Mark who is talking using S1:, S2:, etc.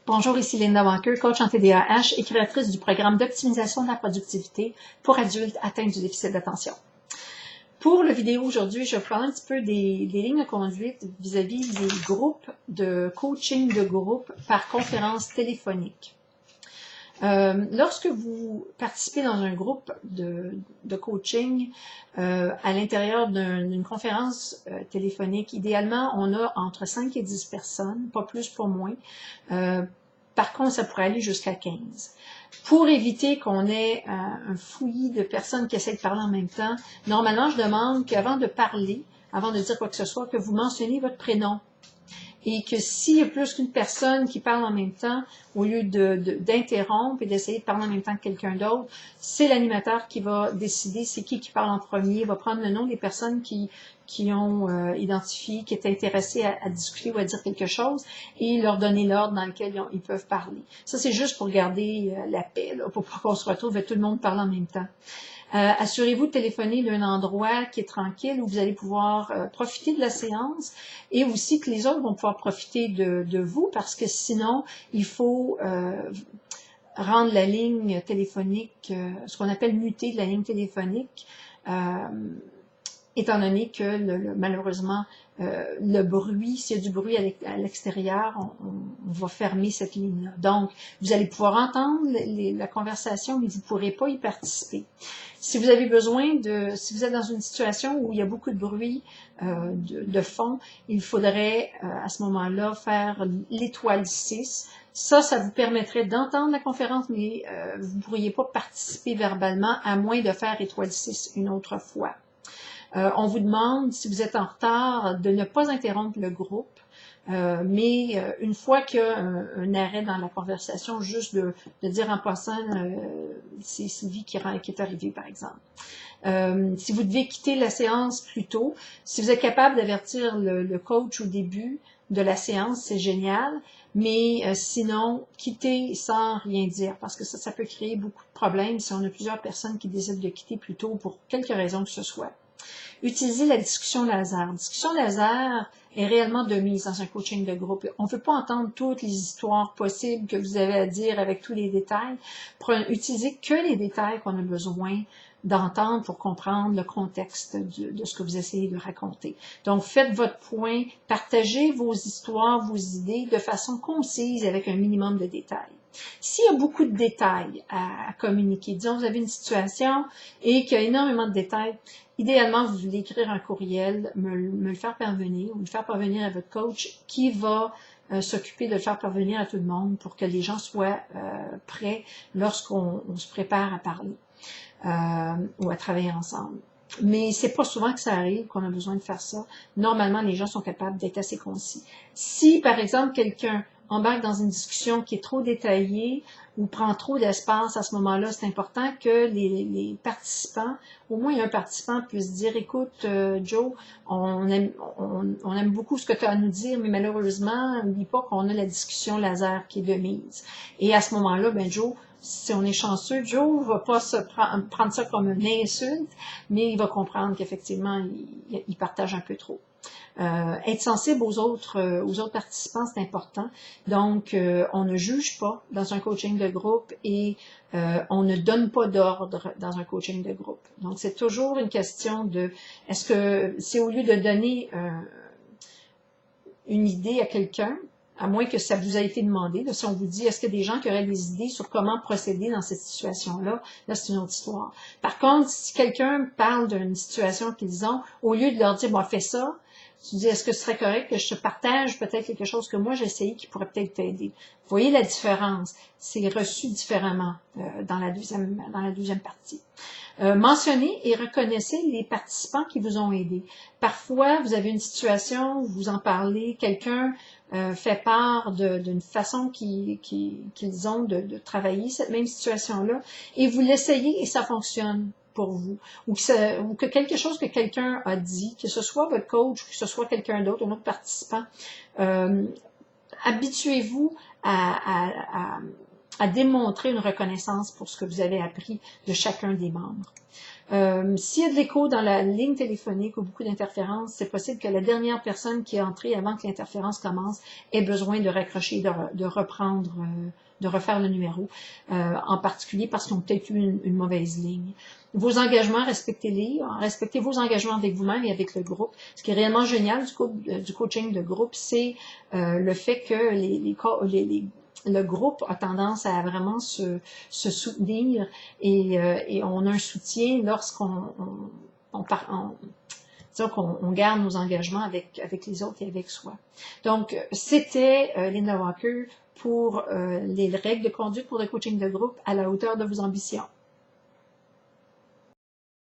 S1: Bonjour, ici Linda Walker, coach en TDAH et créatrice du programme d'optimisation de la productivité pour adultes atteints du déficit d'attention. Pour la vidéo aujourd'hui, je vais vous parler un petit peu des lignes de conduite vis-à-vis des groupes de coaching de groupe par conférence téléphonique. Lorsque vous participez dans un groupe de coaching à l'intérieur d'une conférence téléphonique, idéalement, on a entre 5 et 10 personnes, pas plus, pas moins. Par contre, ça pourrait aller jusqu'à 15. Pour éviter qu'on ait un fouillis de personnes qui essaient de parler en même temps, normalement, je demande qu'avant de parler, avant de dire quoi que ce soit, que vous mentionniez votre prénom. Et que s'il y a plus qu'une personne qui parle en même temps, au lieu d'interrompre et d'essayer de parler en même temps que quelqu'un d'autre, c'est l'animateur qui va décider c'est qui parle en premier, va prendre le nom des personnes qui ont identifié, qui étaient intéressées à discuter ou à dire quelque chose, et leur donner l'ordre dans lequel ils peuvent parler. Ça, c'est juste pour garder la paix, là, pour pas qu'on se retrouve et tout le monde parle en même temps. Assurez-vous de téléphoner d'un endroit qui est tranquille où vous allez pouvoir profiter de la séance et aussi que les autres vont pouvoir profiter de vous parce que sinon, il faut rendre la ligne téléphonique, ce qu'on appelle muter de la ligne téléphonique, étant donné que malheureusement, le bruit, s'il y a du bruit à l'extérieur, on va fermer cette ligne-là. Donc, vous allez pouvoir entendre la conversation, mais vous ne pourrez pas y participer. Si vous avez besoin si vous êtes dans une situation où il y a beaucoup de bruit de fond, il faudrait à ce moment-là faire l'étoile 6. Ça vous permettrait d'entendre la conférence, mais vous ne pourriez pas participer verbalement à moins de faire étoile 6 une autre fois. On vous demande, si vous êtes en retard, de ne pas interrompre le groupe, mais une fois qu'il y a un arrêt dans la conversation, juste de dire en passant, c'est Sylvie qui est arrivée, par exemple. Si vous devez quitter la séance plus tôt, si vous êtes capable d'avertir le coach au début de la séance, c'est génial, mais sinon, quitter sans rien dire, parce que ça peut créer beaucoup de problèmes si on a plusieurs personnes qui décident de quitter plus tôt pour quelque raison que ce soit. Utilisez la discussion laser. Discussion laser est réellement de mise dans un coaching de groupe. On ne veut pas entendre toutes les histoires possibles que vous avez à dire avec tous les détails. Utilisez que les détails qu'on a besoin d'entendre pour comprendre le contexte de ce que vous essayez de raconter. Donc, faites votre point, partagez vos histoires, vos idées de façon concise avec un minimum de détails. S'il y a beaucoup de détails à communiquer, disons vous avez une situation et qu'il y a énormément de détails, idéalement, vous voulez écrire un courriel, me le faire parvenir ou le faire parvenir à votre coach qui va s'occuper de le faire parvenir à tout le monde pour que les gens soient prêts lorsqu'on se prépare à parler ou à travailler ensemble. Mais c'est pas souvent que ça arrive qu'on a besoin de faire ça. Normalement, les gens sont capables d'être assez concis. Si, par exemple, quelqu'un embarque dans une discussion qui est trop détaillée ou prend trop d'espace, à ce moment-là, c'est important que les participants, au moins un participant puisse dire, écoute, Joe, on aime beaucoup ce que tu as à nous dire, mais malheureusement, n'oublie pas qu'on a la discussion laser qui est de mise. Et à ce moment-là, ben Joe, si on est chanceux, Joe va pas prendre ça comme une insulte, mais il va comprendre qu'effectivement, il partage un peu trop. Être sensible aux autres participants, c'est important. Donc, on ne juge pas dans un coaching de groupe et on ne donne pas d'ordre dans un coaching de groupe. Donc, c'est toujours une question de, est-ce que c'est au lieu de donner une idée à quelqu'un, à moins que ça vous ait été demandé, là, si on vous dit, est-ce qu'il y a des gens qui auraient des idées sur comment procéder dans cette situation-là, là, c'est une autre histoire. Par contre, si quelqu'un parle d'une situation qu'ils ont, au lieu de leur dire, bon, fais ça, tu dis, est-ce que ce serait correct que je te partage peut-être quelque chose que moi j'ai essayé qui pourrait peut-être t'aider? Vous voyez la différence. C'est reçu différemment dans la deuxième partie. Mentionnez et reconnaissez les participants qui vous ont aidé. Parfois, vous avez une situation, vous en parlez, quelqu'un fait part d'une façon qu'ils ont de travailler cette même situation-là, et vous l'essayez et ça fonctionne pour vous, ou que quelque chose que quelqu'un a dit, que ce soit votre coach ou que ce soit quelqu'un d'autre, un autre participant, habituez-vous à à démontrer une reconnaissance pour ce que vous avez appris de chacun des membres. S'il y a de l'écho dans la ligne téléphonique ou beaucoup d'interférences, c'est possible que la dernière personne qui est entrée avant que l'interférence commence ait besoin de raccrocher, de reprendre, de refaire le numéro, en particulier parce qu'ils ont peut-être eu une mauvaise ligne. Vos engagements, respectez-les, respectez vos engagements avec vous-même et avec le groupe. Ce qui est réellement génial du coaching de groupe, c'est le fait que le groupe a tendance à vraiment se soutenir et on a un soutien lorsqu'on qu'on garde nos engagements avec les autres et avec soi. Donc, c'était Linda Walker pour les règles de conduite pour le coaching de groupe à la hauteur de vos ambitions.